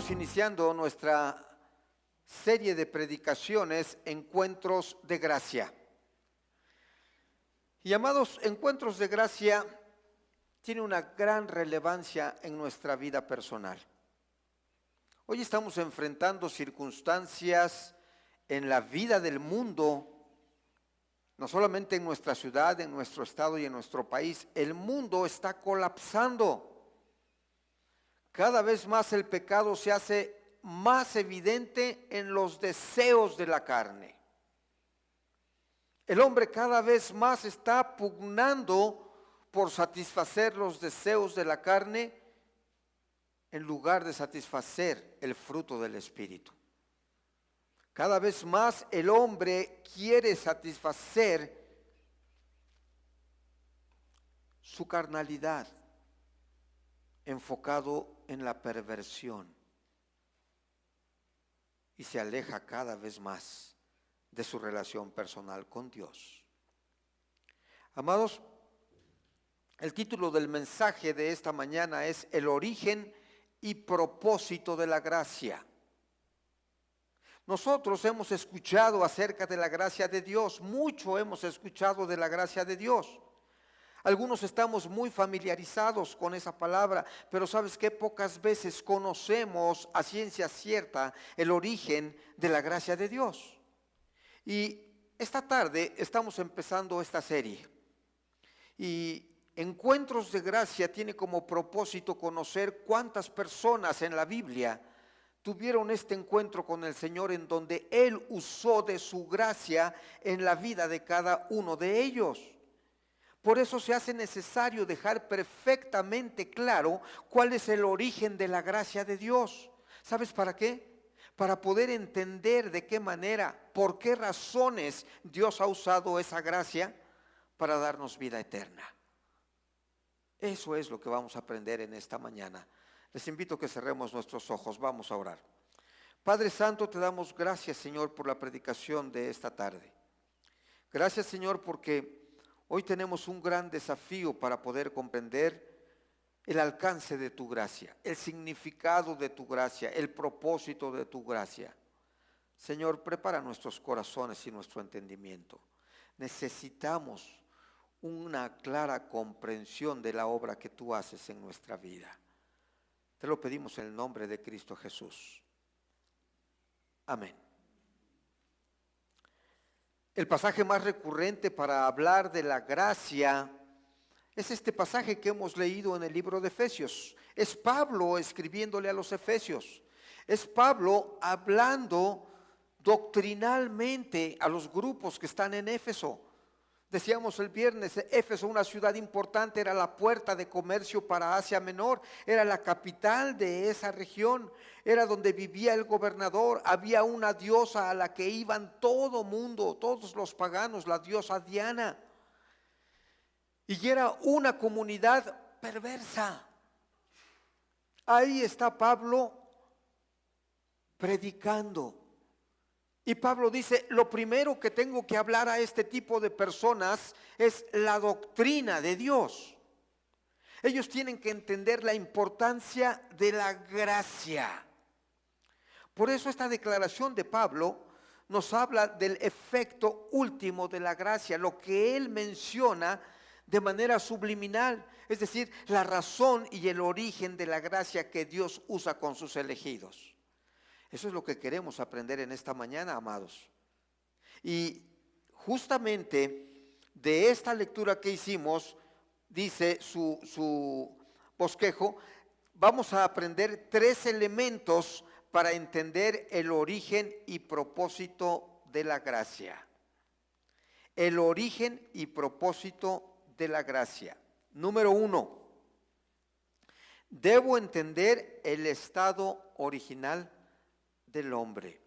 Estamos iniciando nuestra serie de predicaciones, Encuentros de Gracia. Y amados, Encuentros de Gracia tiene una gran relevancia en nuestra vida personal. Hoy estamos enfrentando circunstancias en la vida del mundo, no solamente en nuestra ciudad, en nuestro estado y en nuestro país. El mundo está colapsando. Cada vez más el pecado se hace más evidente en los deseos de la carne. El hombre cada vez más está pugnando por satisfacer los deseos de la carne en lugar de satisfacer el fruto del Espíritu. Cada vez más el hombre quiere satisfacer su carnalidad, enfocado en la perversión, y se aleja cada vez más de su relación personal con Dios. Amados, el título del mensaje de esta mañana es El origen y propósito de la gracia. Nosotros hemos escuchado acerca de la gracia de Dios, mucho hemos escuchado de la gracia de Dios. Algunos estamos muy familiarizados con esa palabra, pero ¿sabes qué? Pocas veces conocemos a ciencia cierta el origen de la gracia de Dios. Y esta tarde estamos empezando esta serie. Y Encuentros de Gracia tiene como propósito conocer cuántas personas en la Biblia tuvieron este encuentro con el Señor en donde Él usó de su gracia en la vida de cada uno de ellos. Por eso se hace necesario dejar perfectamente claro cuál es el origen de la gracia de Dios. ¿Sabes para qué? Para poder entender de qué manera, por qué razones Dios ha usado esa gracia para darnos vida eterna. Eso es lo que vamos a aprender en esta mañana. Les invito a que cerremos nuestros ojos, vamos a orar. Padre Santo, te damos gracias, Señor, por la predicación de esta tarde. Gracias, Señor, porque hoy tenemos un gran desafío para poder comprender el alcance de tu gracia, el significado de tu gracia, el propósito de tu gracia. Señor, prepara nuestros corazones y nuestro entendimiento. Necesitamos una clara comprensión de la obra que tú haces en nuestra vida. Te lo pedimos en el nombre de Cristo Jesús. Amén. El pasaje más recurrente para hablar de la gracia es este pasaje que hemos leído en el libro de Efesios. Es Pablo escribiéndole a los Efesios. Es Pablo hablando doctrinalmente a los grupos que están en Éfeso. Decíamos el viernes, Éfeso, una ciudad importante, era la puerta de comercio para Asia Menor, era la capital de esa región, era donde vivía el gobernador, había una diosa a la que iban todo mundo, todos los paganos, la diosa Diana, y era una comunidad perversa. Ahí está Pablo predicando. Y Pablo dice, lo primero que tengo que hablar a este tipo de personas es la doctrina de Dios. Ellos tienen que entender la importancia de la gracia. Por eso esta declaración de Pablo nos habla del efecto último de la gracia, lo que él menciona de manera subliminal, es decir, la razón y el origen de la gracia que Dios usa con sus elegidos. Eso es lo que queremos aprender en esta mañana, amados. Y justamente de esta lectura que hicimos, dice su bosquejo, vamos a aprender 3 elementos para entender el origen y propósito de la gracia. El origen y propósito de la gracia. Número 1, debo entender el estado original del hombre.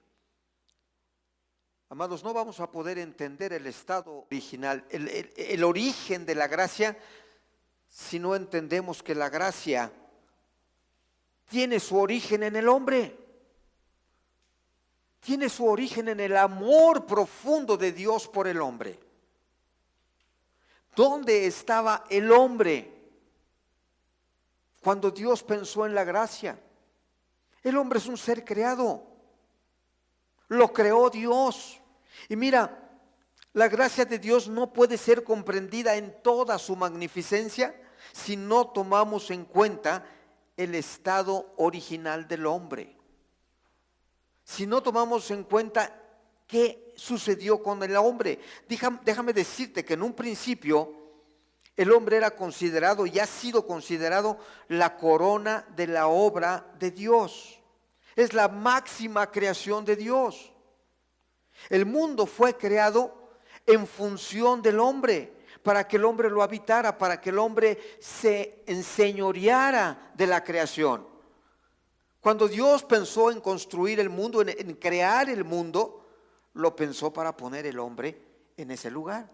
Amados, no vamos a poder entender el estado original, el origen de la gracia, si no entendemos que la gracia tiene su origen en el hombre. Tiene su origen en el amor profundo de Dios por el hombre. ¿Dónde estaba el hombre cuando Dios pensó en la gracia? El hombre es un ser creado. Lo creó Dios. Y mira, la gracia de Dios no puede ser comprendida en toda su magnificencia si no tomamos en cuenta el estado original del hombre. Si no tomamos en cuenta qué sucedió con el hombre. Déjame decirte que en un principio el hombre era considerado y ha sido considerado la corona de la obra de Dios. Es la máxima creación de Dios. El mundo fue creado en función del hombre, para que el hombre lo habitara, para que el hombre se enseñoreara de la creación. Cuando Dios pensó en construir el mundo, en crear el mundo, lo pensó para poner el hombre en ese lugar.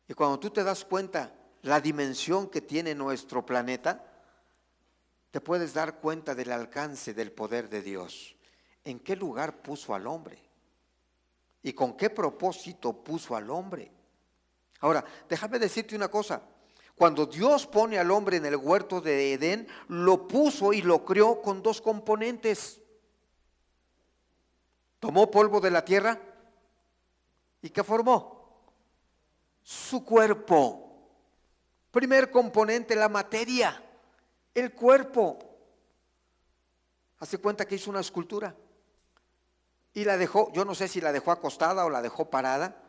Y cuando tú te das cuenta la dimensión que tiene nuestro planeta, te puedes dar cuenta del alcance del poder de Dios. ¿En qué lugar puso al hombre? ¿Y con qué propósito puso al hombre? Ahora, déjame decirte una cosa. Cuando Dios pone al hombre en el huerto de Edén, lo puso y lo creó con dos componentes. Tomó polvo de la tierra y ¿qué formó? Su cuerpo. Primer componente, la materia, el cuerpo. Hace cuenta que hizo una escultura y la dejó, yo no sé si la dejó acostada o la dejó parada,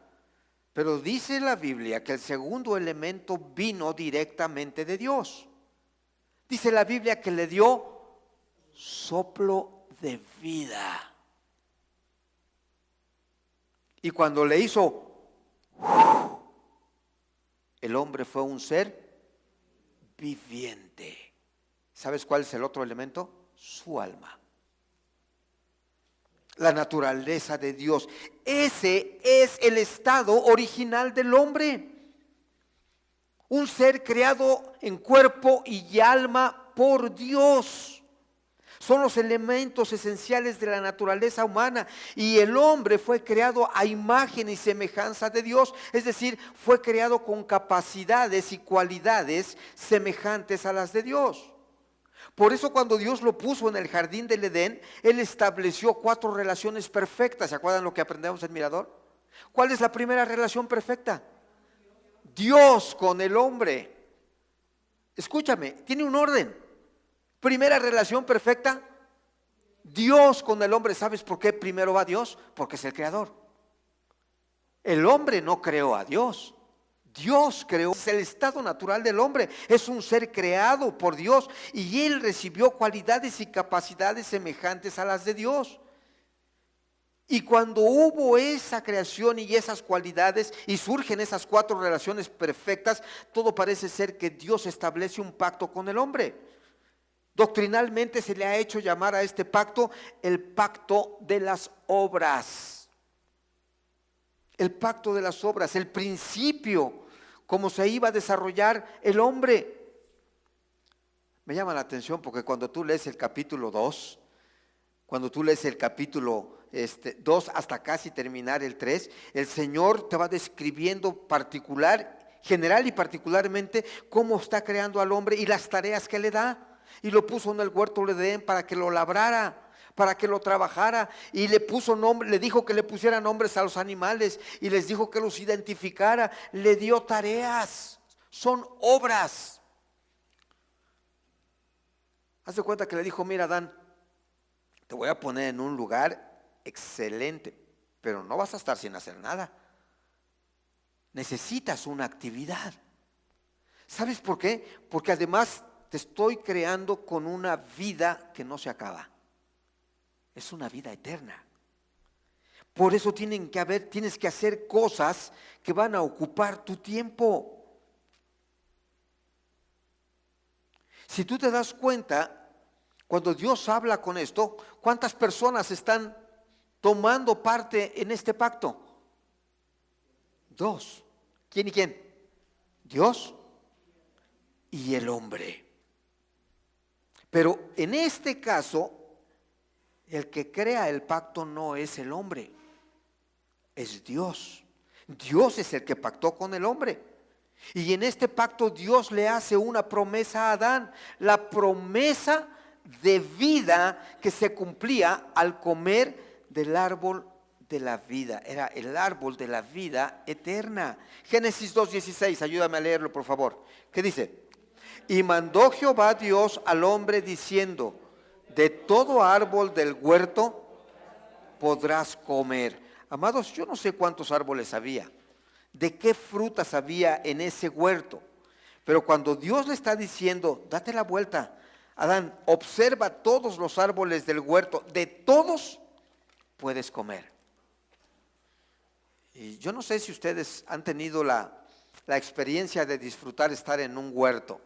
pero dice la Biblia que el segundo elemento vino directamente de Dios. Dice la Biblia que le dio soplo de vida. Y cuando le hizo, el hombre fue un ser viviente. ¿Sabes cuál es el otro elemento? Su alma. La naturaleza de Dios. Ese es el estado original del hombre. Un ser creado en cuerpo y alma por Dios. Son los elementos esenciales de la naturaleza humana. Y el hombre fue creado a imagen y semejanza de Dios. Es decir, fue creado con capacidades y cualidades semejantes a las de Dios. Por eso cuando Dios lo puso en el jardín del Edén, Él estableció 4 relaciones perfectas. ¿Se acuerdan lo que aprendemos en Mirador? ¿Cuál es la primera relación perfecta? Dios con el hombre. Escúchame, tiene un orden. Primera relación perfecta, Dios con el hombre. ¿Sabes por qué primero va Dios? Porque es el creador. El hombre no creó a Dios. Dios creó, es el estado natural del hombre, es un ser creado por Dios y él recibió cualidades y capacidades semejantes a las de Dios. Y cuando hubo esa creación y esas cualidades y surgen esas 4 relaciones perfectas, todo parece ser que Dios establece un pacto con el hombre. Doctrinalmente se le ha hecho llamar a este pacto el pacto de las obras. El pacto de las obras, el principio cómo se iba a desarrollar el hombre. Me llama la atención porque cuando tú lees el capítulo 2, cuando tú lees el capítulo 2 hasta casi terminar el 3, el Señor te va describiendo general y particularmente cómo está creando al hombre y las tareas que le da. Y lo puso en el huerto de Edén para que lo labrara, para que lo trabajara, y le puso nombre, le dijo que le pusiera nombres a los animales y les dijo que los identificara, le dio tareas, son obras. Haz de cuenta que le dijo: mira, Adán, te voy a poner en un lugar excelente, pero no vas a estar sin hacer nada. Necesitas una actividad. ¿Sabes por qué? Porque además te estoy creando con una vida que no se acaba. Es una vida eterna. Por eso tienes que hacer cosas que van a ocupar tu tiempo. Si tú te das cuenta, cuando Dios habla con esto, ¿cuántas personas están tomando parte en este pacto? 2. ¿Quién y quién? Dios y el hombre. Pero en este caso, el que crea el pacto no es el hombre, es Dios. Dios es el que pactó con el hombre. Y en este pacto Dios le hace una promesa a Adán, la promesa de vida que se cumplía al comer del árbol de la vida. Era el árbol de la vida eterna. Génesis 2:16, ayúdame a leerlo por favor. ¿Qué dice? Y mandó Jehová Dios al hombre diciendo: de todo árbol del huerto podrás comer. Amados, yo no sé cuántos árboles había, de qué frutas había en ese huerto, pero cuando Dios le está diciendo: date la vuelta, Adán, observa todos los árboles del huerto, de todos puedes comer. Y yo no sé si ustedes han tenido la experiencia de disfrutar estar en un huerto.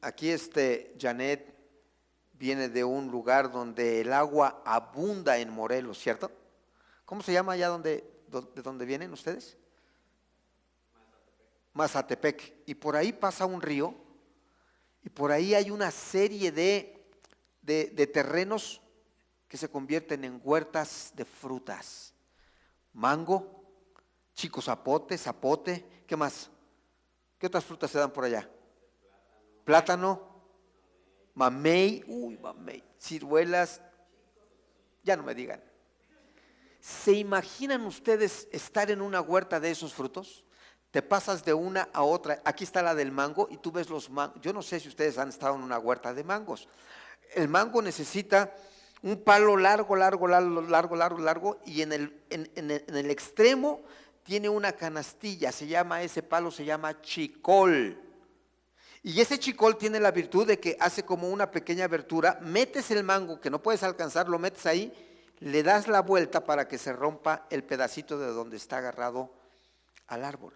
Aquí Janet viene de un lugar donde el agua abunda en Morelos, ¿cierto? ¿Cómo se llama allá de donde vienen ustedes? Mazatepec. Y por ahí pasa un río, y por ahí hay una serie de terrenos que se convierten en huertas de frutas. Mango, chico zapote, ¿qué más? ¿Qué otras frutas se dan por allá? Plátano, mamey, ciruelas, ya no me digan. ¿Se imaginan ustedes estar en una huerta de esos frutos? Te pasas de una a otra. Aquí está la del mango y tú ves los mangos. Yo no sé si ustedes han estado en una huerta de mangos. El mango necesita un palo largo, y en el extremo tiene una canastilla. Ese palo se llama chicol. Y ese chicol tiene la virtud de que hace como una pequeña abertura, metes el mango que no puedes alcanzar, lo metes ahí, le das la vuelta para que se rompa el pedacito de donde está agarrado al árbol.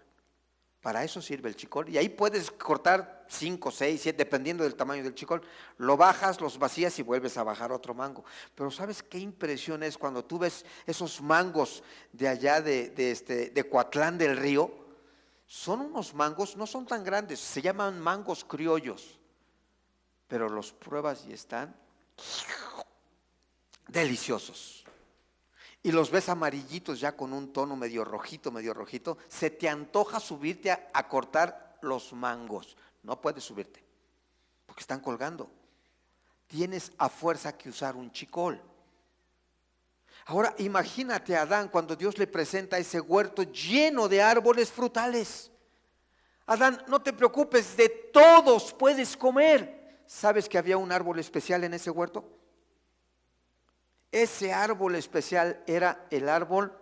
Para eso sirve el chicol. Y ahí puedes cortar 5, 6, 7, dependiendo del tamaño del chicol. Lo bajas, los vacías y vuelves a bajar otro mango. Pero ¿sabes qué impresión es cuando tú ves esos mangos de allá de Coatlán del Río? Son unos mangos, no son tan grandes, se llaman mangos criollos, pero los pruebas y están deliciosos. Y los ves amarillitos ya con un tono medio rojito, se te antoja subirte a cortar los mangos. No puedes subirte, porque están colgando. Tienes a fuerza que usar un chicol. Ahora imagínate a Adán cuando Dios le presenta ese huerto lleno de árboles frutales. Adán, no te preocupes, de todos puedes comer. ¿Sabes que había un árbol especial en ese huerto? Ese árbol especial era el árbol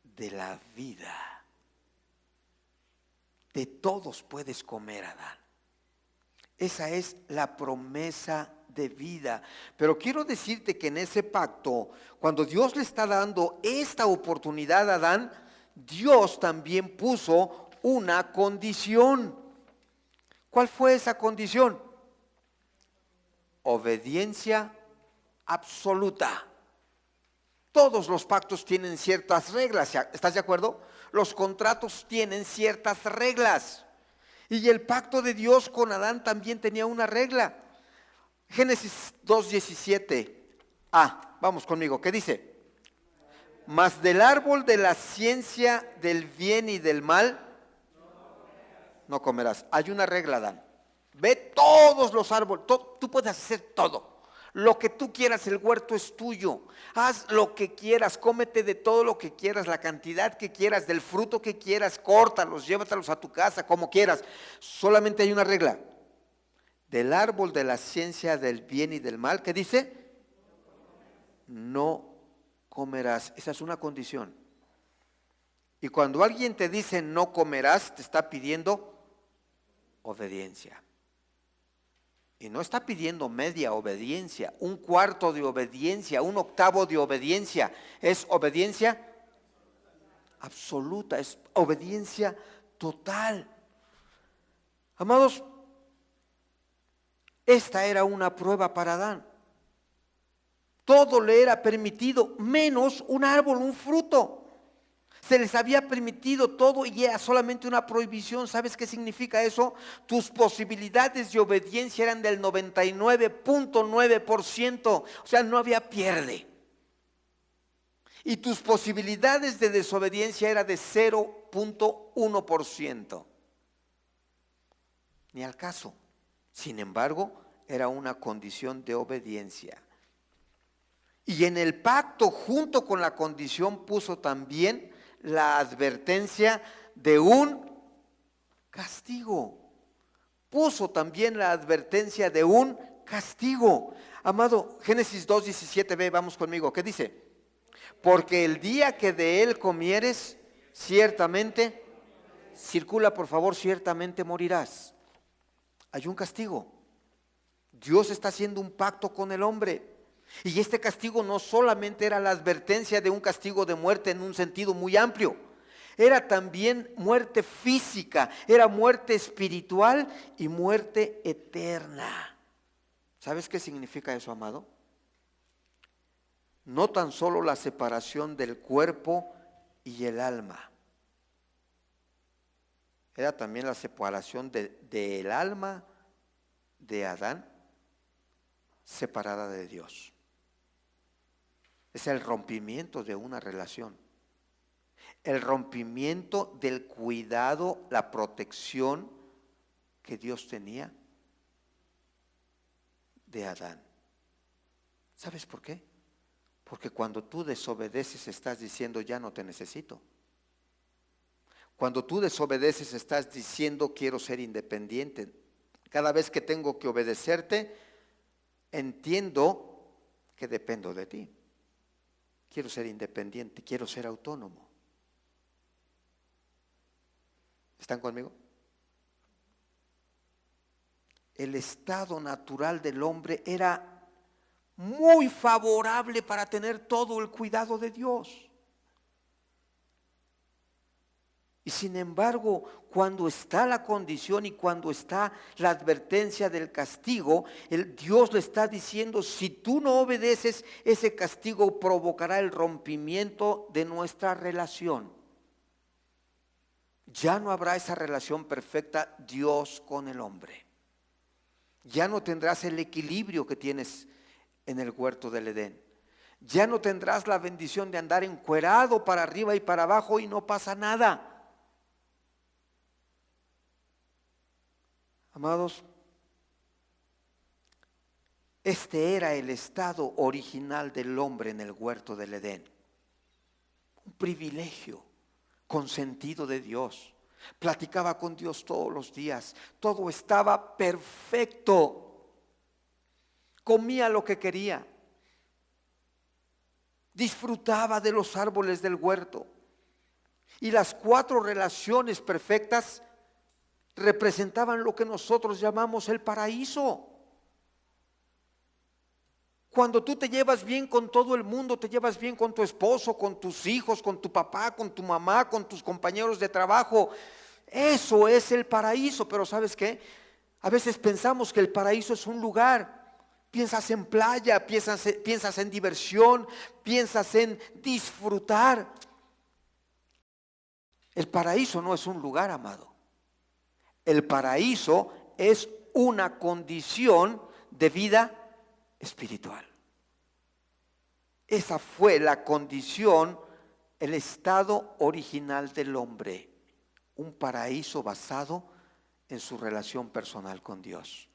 de la vida. De todos puedes comer, Adán. Esa es la promesa de vida. Pero quiero decirte que en ese pacto, cuando Dios le está dando esta oportunidad a Adán, Dios también puso una condición. ¿Cuál fue esa condición? Obediencia absoluta. Todos los pactos tienen ciertas reglas, ¿estás de acuerdo? Los contratos tienen ciertas reglas. Y el pacto de Dios con Adán también tenía una regla. Génesis 2:17. Vamos conmigo, ¿qué dice? Mas del árbol de la ciencia del bien y del mal no comerás. Hay una regla, Adán. Ve todos los árboles, tú puedes hacer todo. Lo que tú quieras, el huerto es tuyo. Haz lo que quieras, cómete de todo lo que quieras, la cantidad que quieras, del fruto que quieras, córtalos, llévatelos a tu casa, como quieras. Solamente hay una regla. Del árbol de la ciencia del bien y del mal, ¿qué dice? No comerás. Esa es una condición. Y cuando alguien te dice no comerás, te está pidiendo obediencia. Y no está pidiendo media obediencia, un cuarto de obediencia, un octavo de obediencia. Es obediencia absoluta, es obediencia total. Amados, esta era una prueba para Adán. Todo le era permitido, menos un árbol, un fruto. Se les había permitido todo y era solamente una prohibición. ¿Sabes qué significa eso? Tus posibilidades de obediencia eran del 99.9%. O sea, no había pierde. Y tus posibilidades de desobediencia eran de 0.1%. Ni al caso. Sin embargo, era una condición de obediencia. Y en el pacto, junto con la condición, puso también la advertencia de un castigo. Puso también la advertencia de un castigo. Amado, Génesis 2:17b, vamos conmigo. ¿Qué dice? Porque el día que de él comieres, ciertamente, circula por favor, ciertamente morirás. Hay un castigo. Dios está haciendo un pacto con el hombre. Y este castigo no solamente era la advertencia de un castigo de muerte en un sentido muy amplio. Era también muerte física, era muerte espiritual y muerte eterna. ¿Sabes qué significa eso, amado? No tan solo la separación del cuerpo y el alma. Era también la separación del alma de Adán separada de Dios. Es el rompimiento de una relación. El rompimiento del cuidado, la protección que Dios tenía de Adán. ¿Sabes por qué? Porque cuando tú desobedeces estás diciendo ya no te necesito. Cuando tú desobedeces estás diciendo quiero ser independiente. Cada vez que tengo que obedecerte, entiendo que dependo de ti. Quiero ser independiente, quiero ser autónomo. ¿Están conmigo? El estado natural del hombre era muy favorable para tener todo el cuidado de Dios. Y sin embargo, cuando está la condición y cuando está la advertencia del castigo, Dios le está diciendo, si tú no obedeces, ese castigo provocará el rompimiento de nuestra relación. Ya no habrá esa relación perfecta Dios con el hombre. Ya no tendrás el equilibrio que tienes en el huerto del Edén. Ya no tendrás la bendición de andar encuerado para arriba y para abajo y no pasa nada. Amados, este era el estado original del hombre en el huerto del Edén. Un privilegio consentido de Dios. Platicaba con Dios todos los días. Todo estaba perfecto. Comía lo que quería. Disfrutaba de los árboles del huerto. Y las 4 relaciones perfectas representaban lo que nosotros llamamos el paraíso. Cuando tú te llevas bien con todo el mundo, te llevas bien con tu esposo, con tus hijos, con tu papá, con tu mamá, con tus compañeros de trabajo, eso es el paraíso. Pero ¿sabes qué? A veces pensamos que el paraíso es un lugar. Piensas en playa, piensas en diversión, piensas en disfrutar. El paraíso no es un lugar, amado. El paraíso es una condición de vida espiritual. Esa fue la condición, el estado original del hombre. Un paraíso basado en su relación personal con Dios.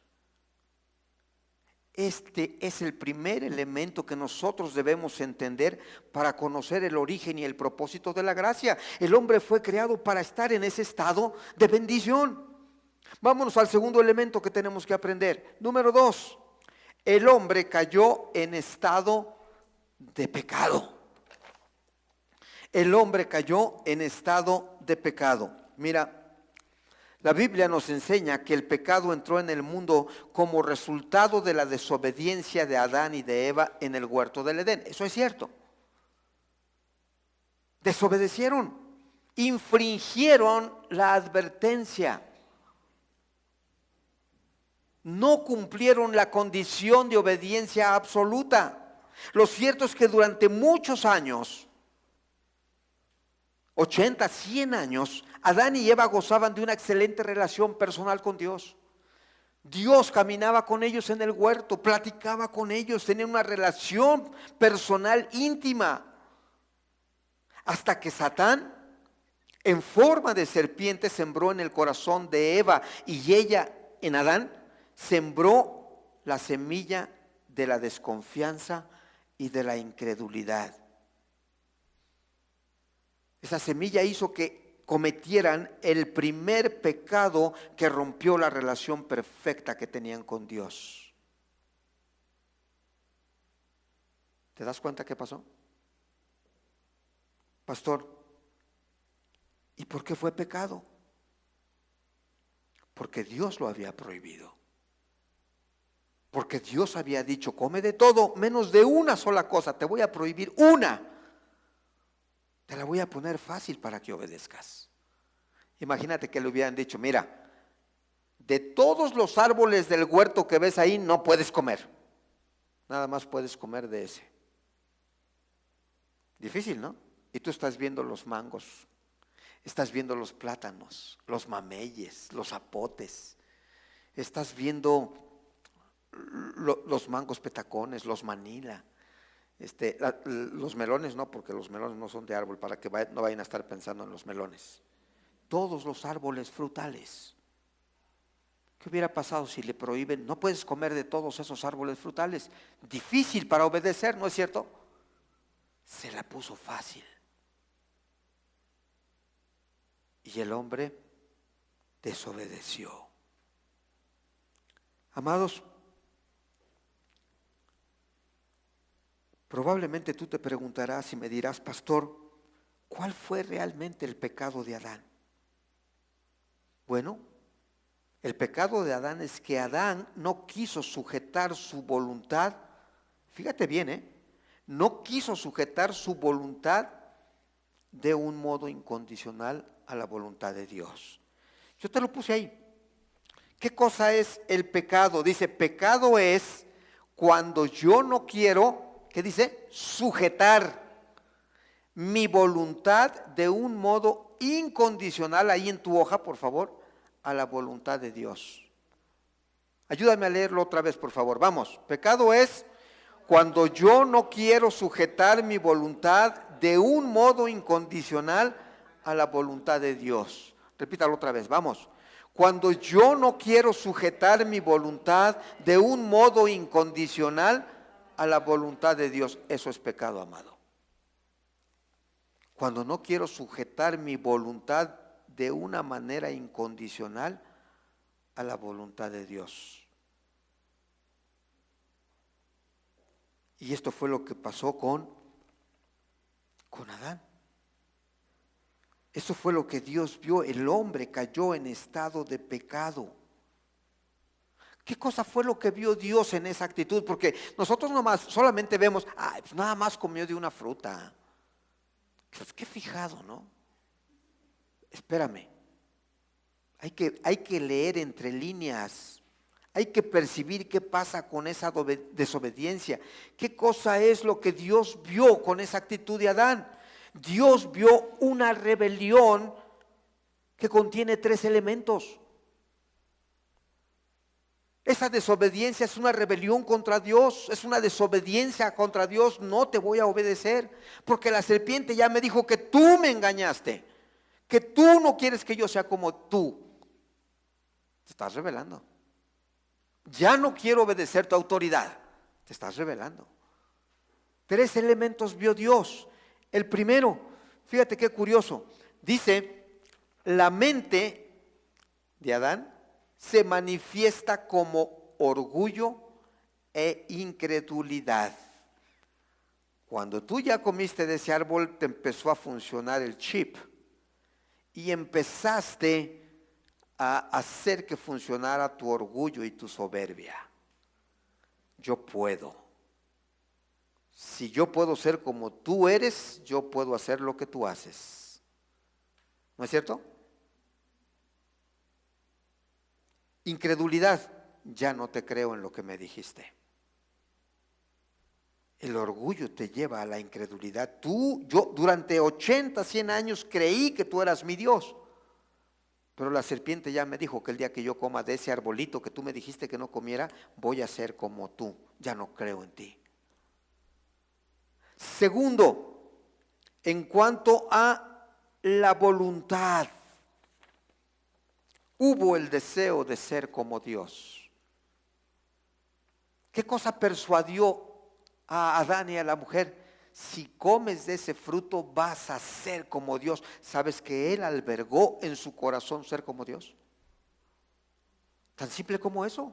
Este es el primer elemento que nosotros debemos entender para conocer el origen y el propósito de la gracia. El hombre fue creado para estar en ese estado de bendición. Vámonos al segundo elemento que tenemos que aprender. Número 2, el hombre cayó en estado de pecado. El hombre cayó en estado de pecado. Mira, la Biblia nos enseña que el pecado entró en el mundo como resultado de la desobediencia de Adán y de Eva en el huerto del Edén. Eso es cierto. Desobedecieron, infringieron la advertencia. No cumplieron la condición de obediencia absoluta. Lo cierto es que durante muchos años, 80, 100 años, Adán y Eva gozaban de una excelente relación personal con Dios. Dios caminaba con ellos en el huerto, platicaba con ellos, tenían una relación personal íntima. Hasta que Satán, en forma de serpiente, sembró en el corazón de Eva y ella, en Adán, sembró la semilla de la desconfianza y de la incredulidad. Esa semilla hizo que cometieran el primer pecado que rompió la relación perfecta que tenían con Dios. ¿Te das cuenta qué pasó? Pastor, ¿y por qué fue pecado? Porque Dios lo había prohibido. Porque Dios había dicho, come de todo, menos de una sola cosa, te voy a prohibir una. Te la voy a poner fácil para que obedezcas. Imagínate que le hubieran dicho, mira, de todos los árboles del huerto que ves ahí no puedes comer. Nada más puedes comer de ese. Difícil, ¿no? Y tú estás viendo los mangos, estás viendo los plátanos, los mameyes, los zapotes, estás viendo los mangos petacones, los manila, los melones no, porque los melones no son de árbol, para que no vayan a estar pensando en los melones. Todos los árboles frutales. ¿Qué hubiera pasado si le prohíben? No puedes comer de todos esos árboles frutales. Difícil para obedecer, ¿no es cierto? Se la puso fácil. Y el hombre desobedeció. Amados, probablemente tú te preguntarás y me dirás, pastor, ¿cuál fue realmente el pecado de Adán? Bueno, el pecado de Adán es que Adán no quiso sujetar su voluntad, fíjate bien, no quiso sujetar su voluntad de un modo incondicional a la voluntad de Dios. Yo te lo puse ahí. ¿Qué cosa es el pecado? Dice, pecado es cuando yo no quiero, ¿qué dice? Sujetar mi voluntad de un modo incondicional, ahí en tu hoja, por favor, a la voluntad de Dios. Ayúdame a leerlo otra vez, por favor. Vamos, pecado es cuando yo no quiero sujetar mi voluntad de un modo incondicional a la voluntad de Dios. Repítalo otra vez, vamos. Cuando yo no quiero sujetar mi voluntad de un modo incondicional a la voluntad de Dios, eso es pecado, amado. Cuando no quiero sujetar mi voluntad de una manera incondicional a la voluntad de Dios. Y esto fue lo que pasó con Adán. Eso fue lo que Dios vio. El hombre cayó en estado de pecado. ¿Qué cosa fue lo que vio Dios en esa actitud? Porque nosotros solamente vemos, pues nada más comió de una fruta. Pues qué fijado, ¿no? Espérame. Hay que leer entre líneas. Hay que percibir qué pasa con esa desobediencia. ¿Qué cosa es lo que Dios vio con esa actitud de Adán? Dios vio una rebelión que contiene 3 elementos. Esa desobediencia es una rebelión contra Dios, es una desobediencia contra Dios. No te voy a obedecer, porque la serpiente ya me dijo que tú me engañaste, que tú no quieres que yo sea como tú. Te estás rebelando. Ya no quiero obedecer tu autoridad. Te estás rebelando. 3 elementos vio Dios. El primero, fíjate qué curioso, dice, la mente de Adán se manifiesta como orgullo e incredulidad. Cuando tú ya comiste de ese árbol, te empezó a funcionar el chip y empezaste a hacer que funcionara tu orgullo y tu soberbia. Yo puedo. Si yo puedo ser como tú eres, yo puedo hacer lo que tú haces. ¿No es cierto? Incredulidad, ya no te creo en lo que me dijiste. El orgullo te lleva a la incredulidad. Yo durante 80, 100 años creí que tú eras mi Dios. Pero la serpiente ya me dijo que el día que yo coma de ese arbolito que tú me dijiste que no comiera, voy a ser como tú. Ya no creo en ti. Segundo, en cuanto a la voluntad, hubo el deseo de ser como Dios. ¿Qué cosa persuadió a Adán y a la mujer? Si comes de ese fruto vas a ser como Dios. ¿Sabes que Él albergó en su corazón ser como Dios? Tan simple como eso.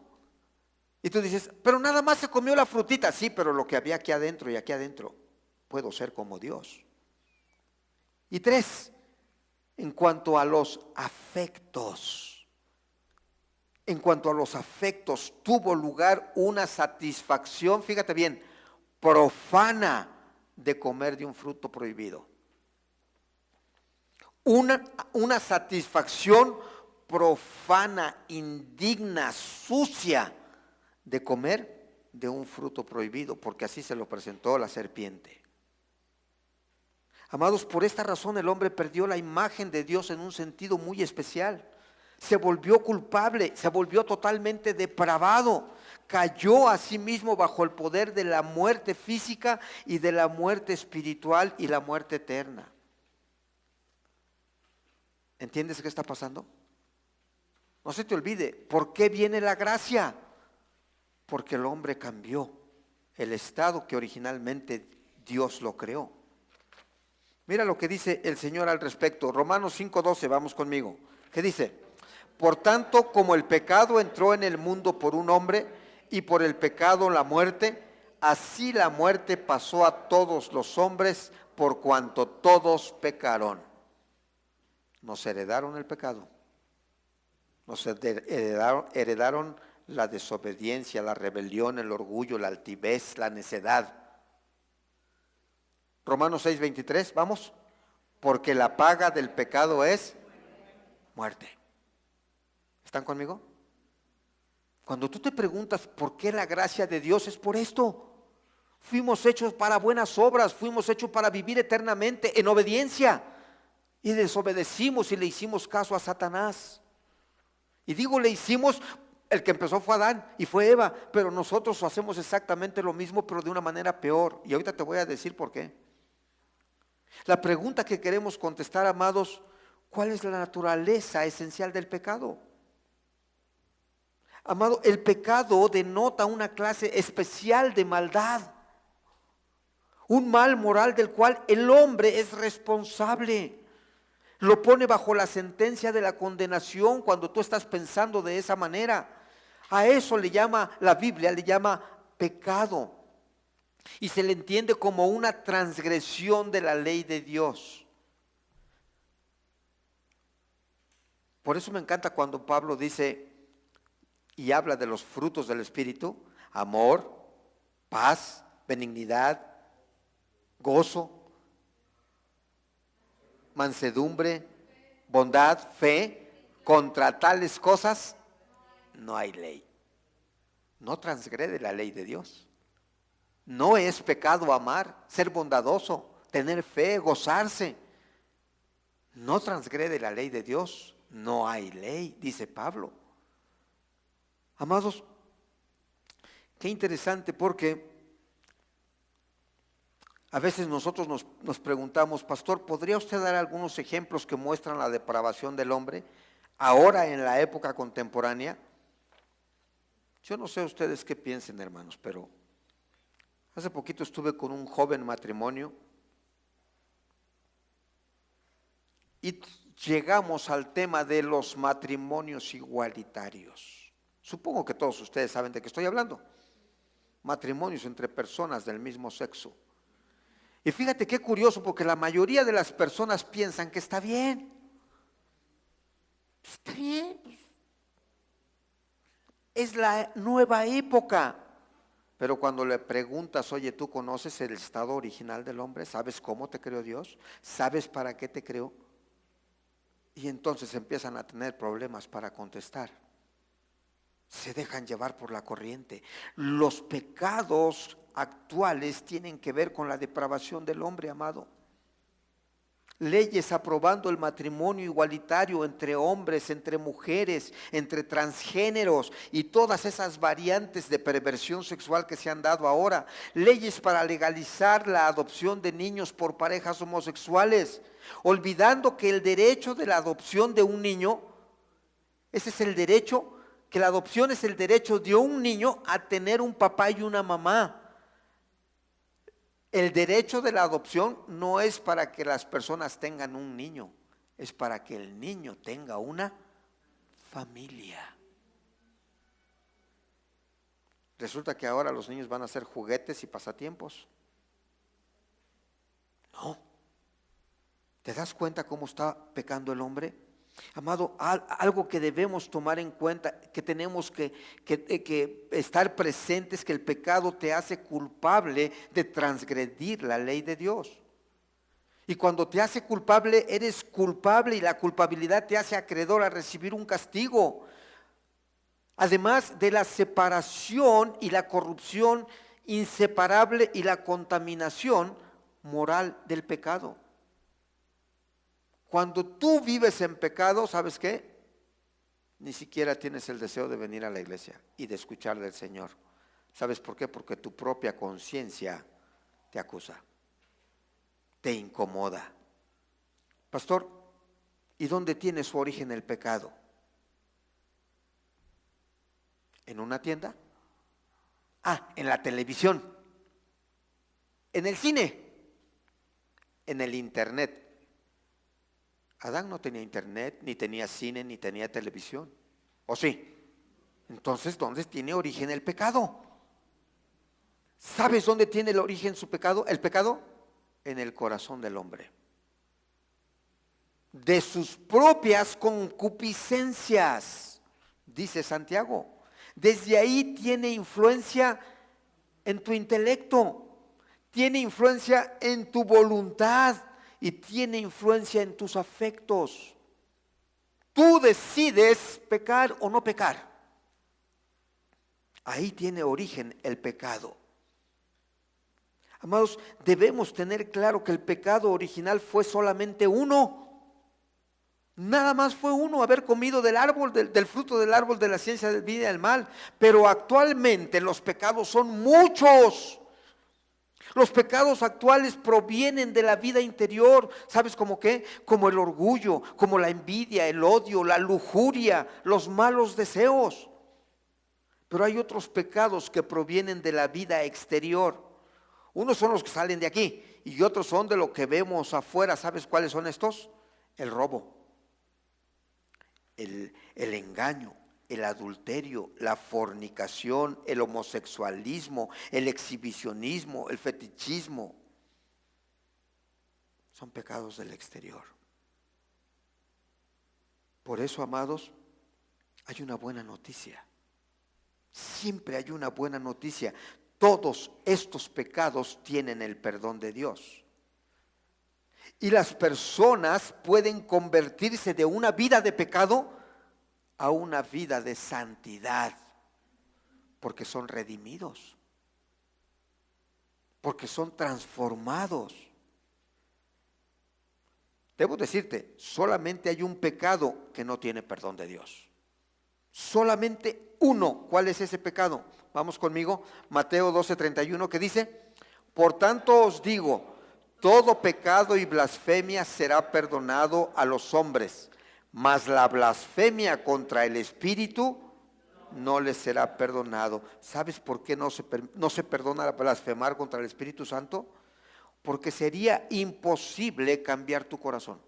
Y tú dices, pero nada más se comió la frutita. Sí, pero lo que había aquí adentro y aquí adentro, puedo ser como Dios. Y 3, en cuanto a los afectos. En cuanto a los afectos, tuvo lugar una satisfacción, fíjate bien, profana de comer de un fruto prohibido. Una satisfacción profana, indigna, sucia de comer de un fruto prohibido, porque así se lo presentó la serpiente. Amados, por esta razón el hombre perdió la imagen de Dios en un sentido muy especial. Se volvió culpable, se volvió totalmente depravado, cayó a sí mismo bajo el poder de la muerte física y de la muerte espiritual y la muerte eterna. ¿Entiendes qué está pasando? No se te olvide, ¿por qué viene la gracia? Porque el hombre cambió el estado que originalmente Dios lo creó. Mira lo que dice el Señor al respecto. Romanos 5:12, vamos conmigo. ¿Qué dice? Por tanto, como el pecado entró en el mundo por un hombre y por el pecado la muerte, así la muerte pasó a todos los hombres por cuanto todos pecaron. Nos heredaron el pecado. Nos heredaron la desobediencia, la rebelión, el orgullo, la altivez, la necedad. Romanos 6:23, vamos. Porque la paga del pecado es muerte. ¿Están conmigo? Cuando tú te preguntas por qué la gracia de Dios, es por esto. Fuimos hechos para buenas obras, fuimos hechos para vivir eternamente en obediencia. Y desobedecimos y le hicimos caso a Satanás. Y digo le hicimos, el que empezó fue Adán y fue Eva, pero nosotros hacemos exactamente lo mismo, pero de una manera peor. Y ahorita te voy a decir por qué. La pregunta que queremos contestar, amados, ¿cuál es la naturaleza esencial del pecado? Amado, el pecado denota una clase especial de maldad, un mal moral del cual el hombre es responsable. Lo pone bajo la sentencia de la condenación cuando tú estás pensando de esa manera. A eso le llama la Biblia, le llama pecado. Y se le entiende como una transgresión de la ley de Dios. Por eso me encanta cuando Pablo dice y habla de los frutos del Espíritu: amor, paz, benignidad, gozo, mansedumbre, bondad, fe. Contra tales cosas no hay ley. No transgrede la ley de Dios. No es pecado amar, ser bondadoso, tener fe, gozarse. No transgrede la ley de Dios. No hay ley, dice Pablo. Amados, qué interesante, porque a veces nosotros nos preguntamos: pastor, ¿podría usted dar algunos ejemplos que muestran la depravación del hombre ahora en la época contemporánea? Yo no sé ustedes qué piensen, hermanos, pero hace poquito estuve con un joven matrimonio y llegamos al tema de los matrimonios igualitarios. Supongo que todos ustedes saben de qué estoy hablando. Matrimonios entre personas del mismo sexo. Y fíjate qué curioso, porque la mayoría de las personas piensan que está bien. Está bien. Es la nueva época. Pero cuando le preguntas: oye, ¿tú conoces el estado original del hombre? ¿Sabes cómo te creó Dios? ¿Sabes para qué te creó? Y entonces empiezan a tener problemas para contestar. Se dejan llevar por la corriente. Los pecados actuales tienen que ver con la depravación del hombre, amado. Leyes aprobando el matrimonio igualitario entre hombres, entre mujeres, entre transgéneros y todas esas variantes de perversión sexual que se han dado ahora. Leyes para legalizar la adopción de niños por parejas homosexuales, olvidando que el derecho de la adopción de un niño, ese es el derecho que la adopción es el derecho de un niño a tener un papá y una mamá. El derecho de la adopción no es para que las personas tengan un niño, es para que el niño tenga una familia. Resulta que ahora los niños van a ser juguetes y pasatiempos. No. ¿Te das cuenta cómo está pecando el hombre? Amado, algo que debemos tomar en cuenta, que tenemos que estar presentes, que el pecado te hace culpable de transgredir la ley de Dios. Y cuando te hace culpable, eres culpable y la culpabilidad te hace acreedor a recibir un castigo. Además de la separación y la corrupción inseparable y la contaminación moral del pecado. Cuando tú vives en pecado, ¿sabes qué? Ni siquiera tienes el deseo de venir a la iglesia y de escuchar del Señor. ¿Sabes por qué? Porque tu propia conciencia te acusa, te incomoda. Pastor, ¿y dónde tiene su origen el pecado? ¿En una tienda? En la televisión, en el cine, en el internet. Adán no tenía internet, ni tenía cine, ni tenía televisión. ¿O sí? Entonces, ¿dónde tiene origen el pecado? ¿Sabes dónde tiene el origen su pecado? El pecado en el corazón del hombre. De sus propias concupiscencias, dice Santiago. Desde ahí tiene influencia en tu intelecto, tiene influencia en tu voluntad y tiene influencia en tus afectos. Tú decides pecar o no pecar. Ahí tiene origen el pecado. Amados, debemos tener claro que el pecado original fue solamente uno. Nada más fue uno, haber comido del árbol, del fruto del árbol de la ciencia del bien y del mal. Pero actualmente los pecados son muchos. Los pecados actuales provienen de la vida interior. ¿Sabes cómo qué? Como el orgullo, como la envidia, el odio, la lujuria, los malos deseos. Pero hay otros pecados que provienen de la vida exterior. Unos son los que salen de aquí y otros son de lo que vemos afuera. ¿Sabes cuáles son estos? El robo, el engaño, el adulterio, la fornicación, el homosexualismo, el exhibicionismo, el fetichismo. Son pecados del exterior. Por eso, amados, hay una buena noticia. Siempre hay una buena noticia. Todos estos pecados tienen el perdón de Dios. Y las personas pueden convertirse de una vida de pecado a una vida de santidad, porque son redimidos, porque son transformados. Debo decirte, solamente hay un pecado que no tiene perdón de Dios. Solamente uno. ¿Cuál es ese pecado? Vamos conmigo, Mateo 12:31, que dice: por tanto os digo, todo pecado y blasfemia será perdonado a los hombres, mas la blasfemia contra el Espíritu no les será perdonado. ¿Sabes por qué no se perdona blasfemar contra el Espíritu Santo? Porque sería imposible cambiar tu corazón.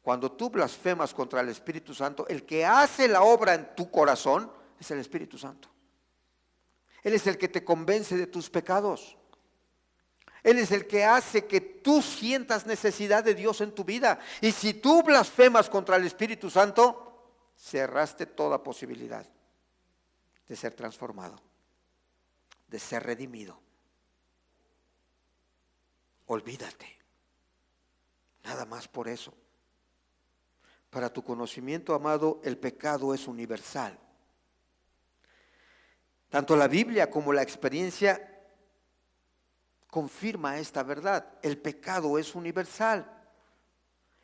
Cuando tú blasfemas contra el Espíritu Santo, el que hace la obra en tu corazón es el Espíritu Santo. Él es el que te convence de tus pecados. Él es el que hace que tú sientas necesidad de Dios en tu vida. Y si tú blasfemas contra el Espíritu Santo, cerraste toda posibilidad de ser transformado, de ser redimido. Olvídate. Nada más por eso. Para tu conocimiento, amado, el pecado es universal. Tanto la Biblia como la experiencia confirma esta verdad. El pecado es universal.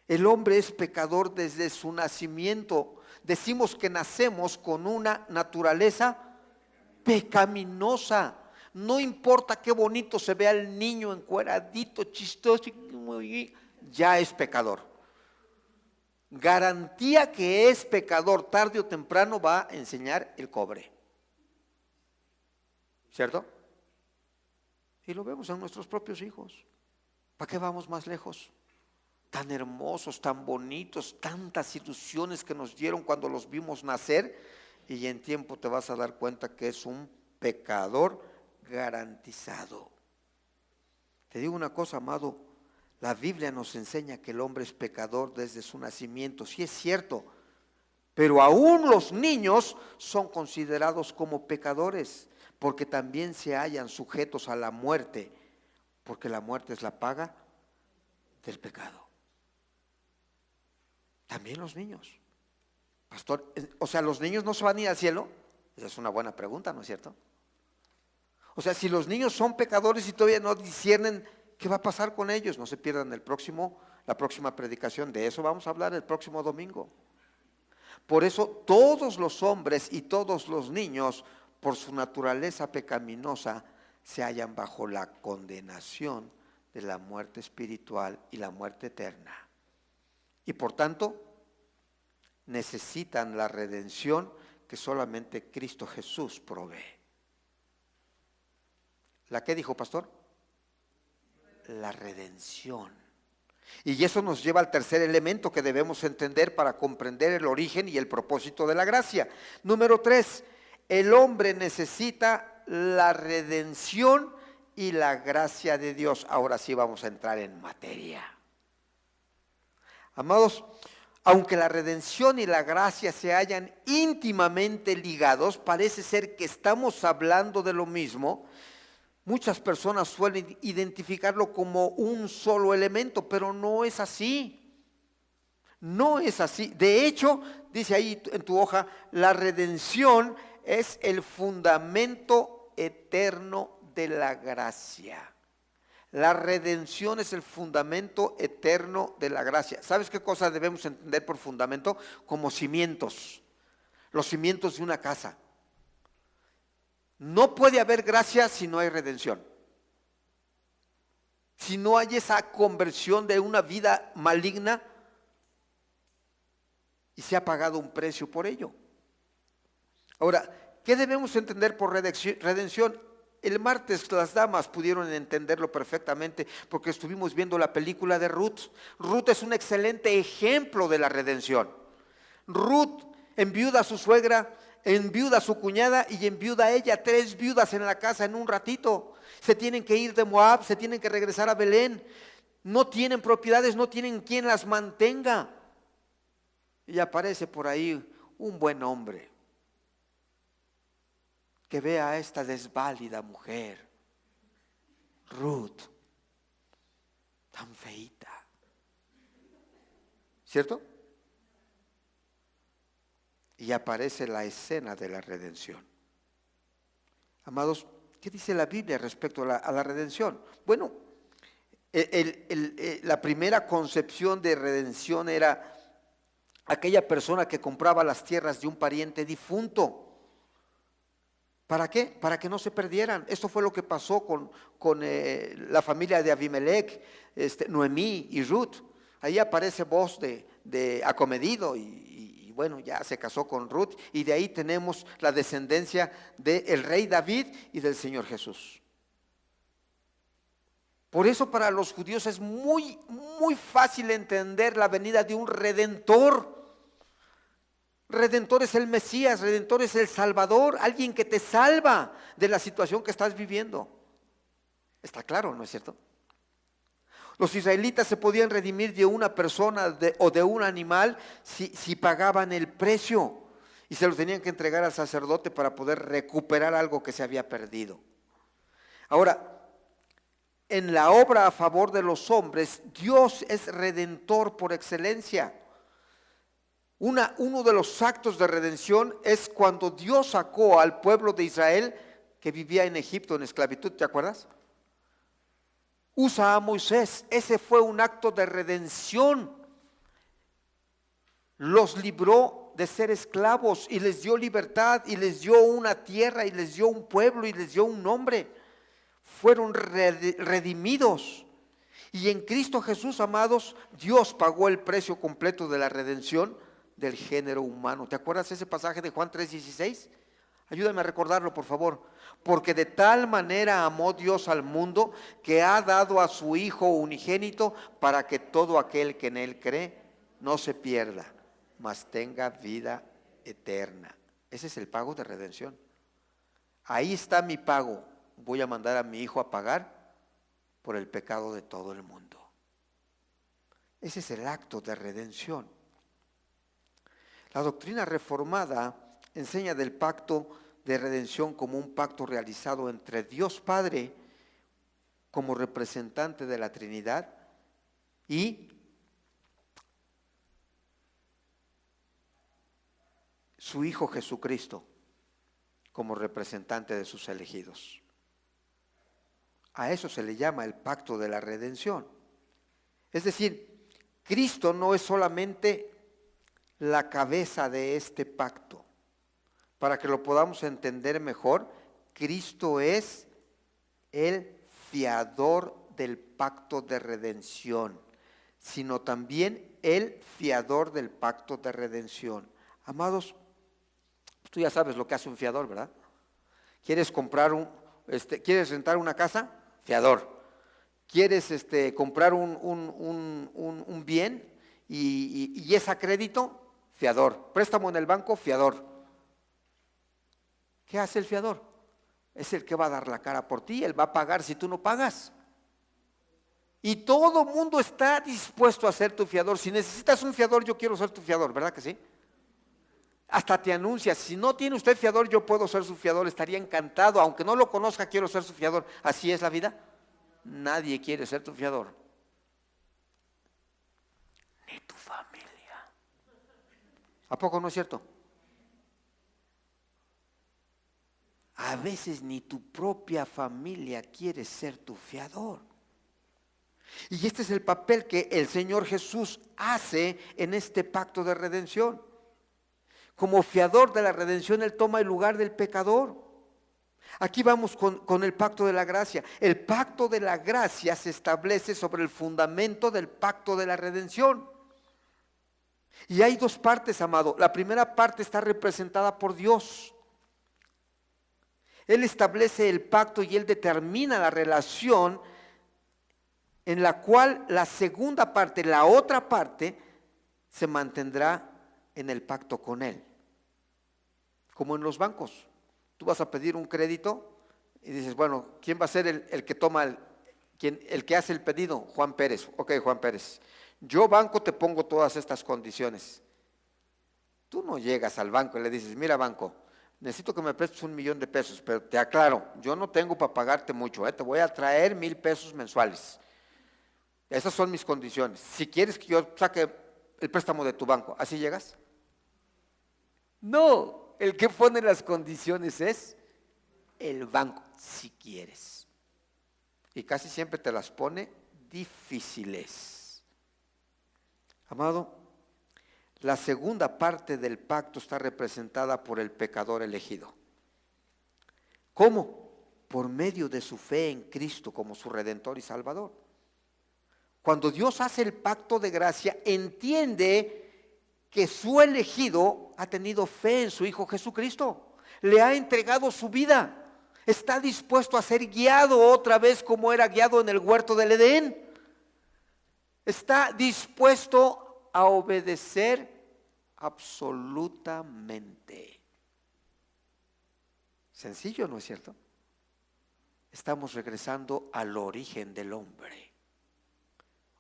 El hombre es pecador desde su nacimiento. Decimos que nacemos con una naturaleza pecaminosa. No importa qué bonito se vea el niño encueradito, chistoso, ya es pecador. garantía que es pecador, tarde o temprano va a enseñar el cobre. ¿Cierto? Y lo vemos en nuestros propios hijos. ¿Para qué vamos más lejos? Tan hermosos, tan bonitos, tantas ilusiones que nos dieron cuando los vimos nacer, y en tiempo te vas a dar cuenta que es un pecador garantizado. Te digo una cosa, amado, la Biblia nos enseña que el hombre es pecador desde su nacimiento, sí es cierto, pero aún los niños son considerados como pecadores, porque también se hallan sujetos a la muerte, porque la muerte es la paga del pecado. También los niños. Pastor, o sea, ¿los niños no se van a ir al cielo? Esa es una buena pregunta, ¿no es cierto? O sea, si los niños son pecadores y todavía no disciernen, ¿qué va a pasar con ellos? No se pierdan la próxima predicación, de eso vamos a hablar el próximo domingo. Por eso todos los hombres y todos los niños, por su naturaleza pecaminosa, se hallan bajo la condenación de la muerte espiritual y la muerte eterna. Y por tanto, necesitan la redención que solamente Cristo Jesús provee. ¿La qué dijo, pastor? La redención. Y eso nos lleva al tercer elemento que debemos entender para comprender el origen y el propósito de la gracia. Número 3, el hombre necesita la redención y la gracia de Dios. Ahora sí vamos a entrar en materia. Amados, aunque la redención y la gracia se hallan íntimamente ligados, parece ser que estamos hablando de lo mismo. Muchas personas suelen identificarlo como un solo elemento, pero no es así. No es así. De hecho, dice ahí en tu hoja, la redención es el fundamento eterno de la gracia. La redención es el fundamento eterno de la gracia. ¿Sabes qué cosa debemos entender por fundamento? Como cimientos. Los cimientos de una casa. No puede haber gracia si no hay redención. Si no hay esa conversión de una vida maligna y se ha pagado un precio por ello. Ahora, ¿qué debemos entender por redención? El martes las damas pudieron entenderlo perfectamente porque estuvimos viendo la película de Ruth. Ruth es un excelente ejemplo de la redención. Ruth enviuda a su suegra, enviuda a su cuñada y enviuda a ella, 3 viudas en la casa en un ratito. Se tienen que ir de Moab, se tienen que regresar a Belén. No tienen propiedades, no tienen quien las mantenga. Y aparece por ahí un buen hombre que ve a esta desválida mujer, Ruth, tan feita, ¿cierto? Y aparece la escena de la redención. Amados, ¿qué dice la Biblia respecto a la redención? Bueno, la primera concepción de redención era aquella persona que compraba las tierras de un pariente difunto. ¿Para qué? Para que no se perdieran. Esto fue lo que pasó con la familia de Abimelech, Noemí y Ruth. Ahí aparece Boaz de acomedido y bueno, ya se casó con Ruth, y de ahí tenemos la descendencia del rey David y del Señor Jesús. Por eso para los judíos es muy, muy fácil entender la venida de un redentor. Redentor es el Mesías, Redentor es el Salvador, alguien que te salva de la situación que estás viviendo. Está claro, ¿no es cierto? Los israelitas se podían redimir de una persona o de un animal si pagaban el precio y se lo tenían que entregar al sacerdote para poder recuperar algo que se había perdido. Ahora, en la obra a favor de los hombres, Dios es redentor por excelencia. Uno de los actos de redención es cuando Dios sacó al pueblo de Israel que vivía en Egipto en esclavitud, ¿te acuerdas? Usa a Moisés, ese fue un acto de redención. Los libró de ser esclavos y les dio libertad y les dio una tierra y les dio un pueblo y les dio un nombre. Fueron redimidos. Y en Cristo Jesús, amados, Dios pagó el precio completo de la redención del género humano. ¿Te acuerdas ese pasaje de Juan 3:16? Ayúdame a recordarlo, por favor. Porque de tal manera amó Dios al mundo que ha dado a su Hijo unigénito para que todo aquel que en Él cree no se pierda, mas tenga vida eterna. Ese es el pago de redención. Ahí está mi pago. Voy a mandar a mi Hijo a pagar por el pecado de todo el mundo. Ese es el acto de redención. La doctrina reformada enseña del pacto de redención como un pacto realizado entre Dios Padre como representante de la Trinidad y su Hijo Jesucristo como representante de sus elegidos. A eso se le llama el pacto de la redención. Es decir, Cristo no es solamente la cabeza de este pacto. Para que lo podamos entender mejor, Cristo es el fiador del pacto de redención, sino también el fiador del pacto de redención. Amados, tú ya sabes lo que hace un fiador, ¿verdad? ¿Quieres comprar quieres rentar una casa? Fiador. ¿Quieres comprar un bien y es a crédito? Fiador. Préstamo en el banco, fiador. ¿Qué hace el fiador? Es el que va a dar la cara por ti, él va a pagar si tú no pagas. Y todo mundo está dispuesto a ser tu fiador. Si necesitas un fiador, yo quiero ser tu fiador, ¿verdad que sí? Hasta te anuncias, si no tiene usted fiador, yo puedo ser su fiador, estaría encantado, aunque no lo conozca, quiero ser su fiador. Así es la vida. Nadie quiere ser tu fiador. Ni tu familia. ¿A poco no es cierto? A veces ni tu propia familia quiere ser tu fiador. Y este es el papel que el Señor Jesús hace en este pacto de redención. Como fiador de la redención, Él toma el lugar del pecador. Aquí vamos con el pacto de la gracia. El pacto de la gracia se establece sobre el fundamento del pacto de la redención. Y hay dos partes, amado. La primera parte está representada por Dios. Él establece el pacto y Él determina la relación en la cual la segunda parte, la otra parte, se mantendrá en el pacto con Él. Como en los bancos. Tú vas a pedir un crédito y dices, bueno, ¿quién va a ser el que toma, el que hace el pedido? Juan Pérez. Ok, Juan Pérez. Yo, banco, te pongo todas estas condiciones. Tú no llegas al banco y le dices, mira, banco, necesito que me prestes $1,000,000, pero te aclaro, yo no tengo para pagarte mucho, te voy a traer $1,000 mensuales. Esas son mis condiciones. Si quieres que yo saque el préstamo de tu banco, ¿así llegas? No, el que pone las condiciones es el banco, si quieres. Y casi siempre te las pone difíciles. Amado, la segunda parte del pacto está representada por el pecador elegido. ¿Cómo? Por medio de su fe en Cristo como su Redentor y Salvador. Cuando Dios hace el pacto de gracia, entiende que su elegido ha tenido fe en su Hijo Jesucristo. Le ha entregado su vida. Está dispuesto a ser guiado otra vez como era guiado en el huerto del Edén. Está dispuesto a obedecer absolutamente. Sencillo, ¿no es cierto? Estamos regresando al origen del hombre.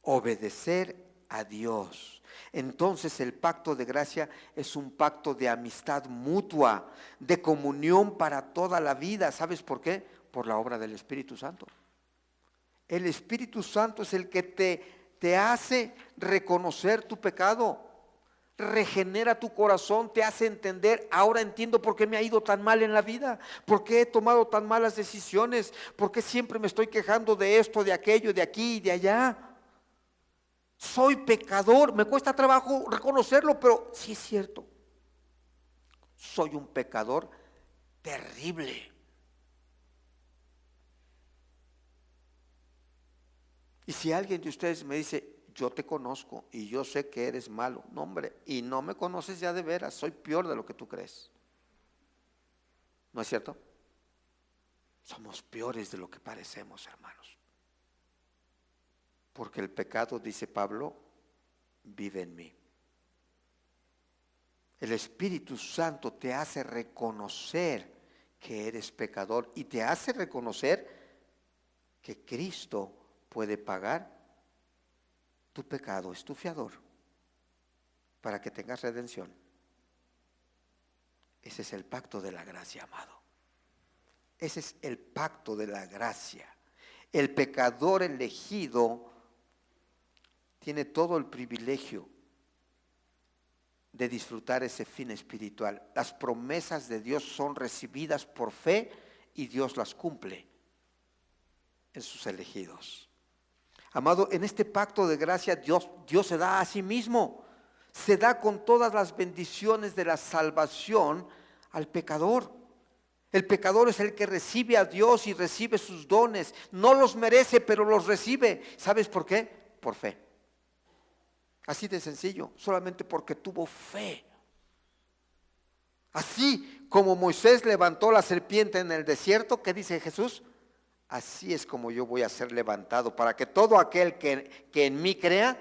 Obedecer a Dios. Entonces el pacto de gracia es un pacto de amistad mutua, de comunión para toda la vida. ¿Sabes por qué? Por la obra del Espíritu Santo. El Espíritu Santo es el que te hace reconocer tu pecado, regenera tu corazón, te hace entender, ahora entiendo por qué me ha ido tan mal en la vida, por qué he tomado tan malas decisiones, por qué siempre me estoy quejando de esto, de aquello, de aquí y de allá. Soy pecador, me cuesta trabajo reconocerlo, pero sí es cierto. Soy un pecador terrible. Y si alguien de ustedes me dice, yo te conozco y yo sé que eres malo, no hombre, y no me conoces ya de veras, soy peor de lo que tú crees. ¿No es cierto? Somos peores de lo que parecemos, hermanos. Porque el pecado, dice Pablo, vive en mí. El Espíritu Santo te hace reconocer que eres pecador y te hace reconocer que Cristo puede pagar tu pecado, es tu fiador, para que tengas redención. Ese es el pacto de la gracia, amado. Ese es el pacto de la gracia. El pecador elegido tiene todo el privilegio de disfrutar ese fin espiritual. Las promesas de Dios son recibidas por fe y Dios las cumple en sus elegidos. Amado, en este pacto de gracia Dios se da a sí mismo, se da con todas las bendiciones de la salvación al pecador. El pecador es el que recibe a Dios y recibe sus dones. No los merece, pero los recibe. ¿Sabes por qué? Por fe. Así de sencillo, solamente porque tuvo fe. Así como Moisés levantó la serpiente en el desierto, ¿qué dice Jesús? Así es como yo voy a ser levantado, para que todo aquel que en mí crea,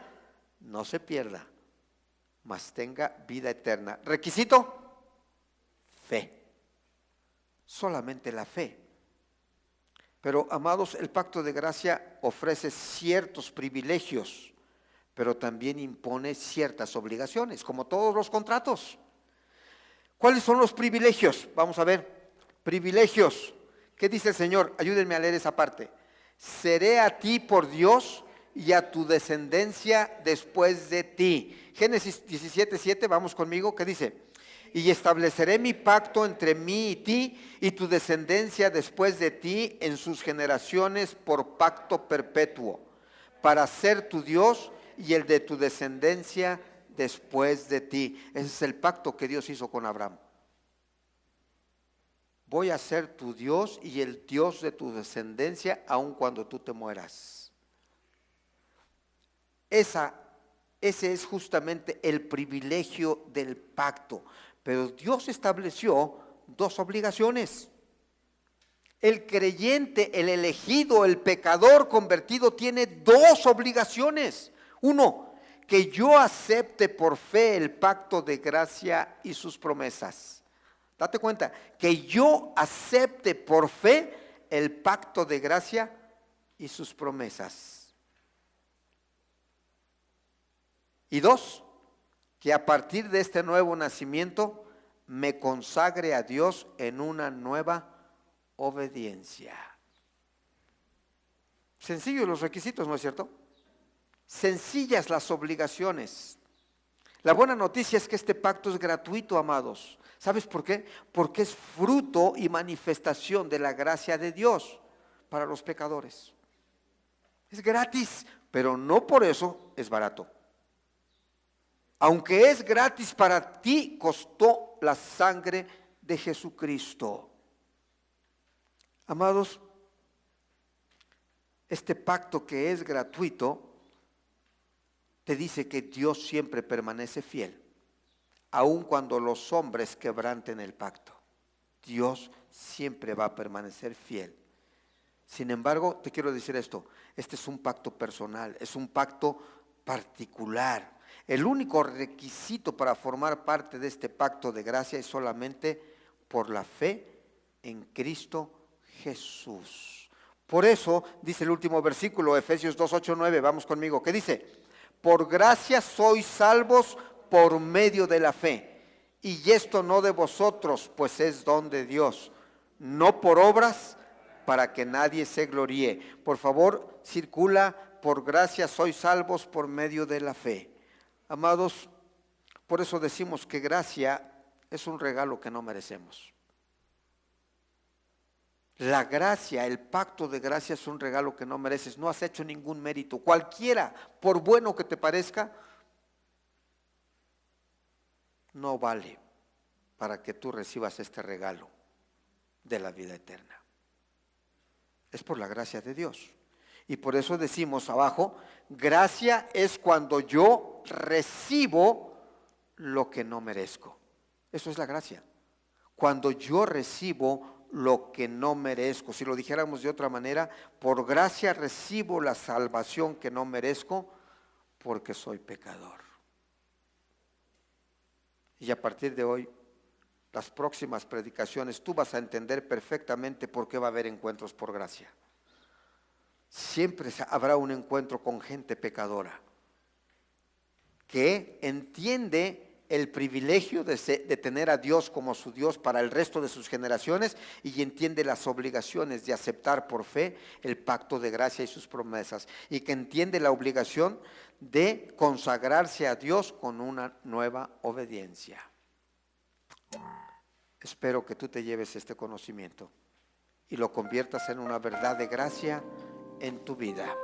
no se pierda, mas tenga vida eterna. ¿Requisito? Fe. Solamente la fe. Pero, amados, el pacto de gracia ofrece ciertos privilegios, pero también impone ciertas obligaciones, como todos los contratos. ¿Cuáles son los privilegios? Vamos a ver. Privilegios. ¿Qué dice el Señor? Ayúdenme a leer esa parte. Seré a ti por Dios y a tu descendencia después de ti. Génesis 17:7, vamos conmigo. ¿Qué dice? Y estableceré mi pacto entre mí y ti y tu descendencia después de ti en sus generaciones por pacto perpetuo, para ser tu Dios y el de tu descendencia después de ti. Ese es el pacto que Dios hizo con Abraham. Voy a ser tu Dios y el Dios de tu descendencia aun cuando tú te mueras. Ese es justamente el privilegio del pacto. Pero Dios estableció dos obligaciones. El creyente, el elegido, el pecador convertido tiene dos obligaciones. Uno, que yo acepte por fe el pacto de gracia y sus promesas. Date cuenta, que yo acepte por fe el pacto de gracia y sus promesas. Y dos, que a partir de este nuevo nacimiento me consagre a Dios en una nueva obediencia. Sencillos los requisitos, ¿no es cierto? Sencillas las obligaciones. La buena noticia es que este pacto es gratuito, amados. ¿Sabes por qué? Porque es fruto y manifestación de la gracia de Dios para los pecadores. Es gratis, pero no por eso es barato. Aunque es gratis para ti, costó la sangre de Jesucristo. Amados, este pacto que es gratuito te dice que Dios siempre permanece fiel, aun cuando los hombres quebranten el pacto. Dios siempre va a permanecer fiel. Sin embargo, te quiero decir esto, este es un pacto personal, es un pacto particular. El único requisito para formar parte de este pacto de gracia es solamente por la fe en Cristo Jesús. Por eso dice el último versículo, Efesios 2, 8, 9, vamos conmigo, ¿qué dice? Por gracia sois salvos por medio de la fe, y esto no de vosotros, pues es don de Dios, no por obras, para que nadie se gloríe. Por favor, circula, por gracia sois salvos por medio de la fe. Amados, por eso decimos que gracia es un regalo que no merecemos. La gracia, el pacto de gracia es un regalo que no mereces, no has hecho ningún mérito. Cualquiera, por bueno que te parezca, no vale para que tú recibas este regalo de la vida eterna. Es por la gracia de Dios. Y por eso decimos abajo, gracia es cuando yo recibo lo que no merezco. Eso es la gracia. Cuando yo recibo lo que no merezco. Si lo dijéramos de otra manera, por gracia recibo la salvación que no merezco porque soy pecador. Y a partir de hoy, las próximas predicaciones, tú vas a entender perfectamente por qué va a haber encuentros por gracia. Siempre habrá un encuentro con gente pecadora que entiende el privilegio de tener a Dios como su Dios para el resto de sus generaciones y entiende las obligaciones de aceptar por fe el pacto de gracia y sus promesas, y que entiende la obligación de consagrarse a Dios con una nueva obediencia. Espero que tú te lleves este conocimiento y lo conviertas en una verdad de gracia en tu vida.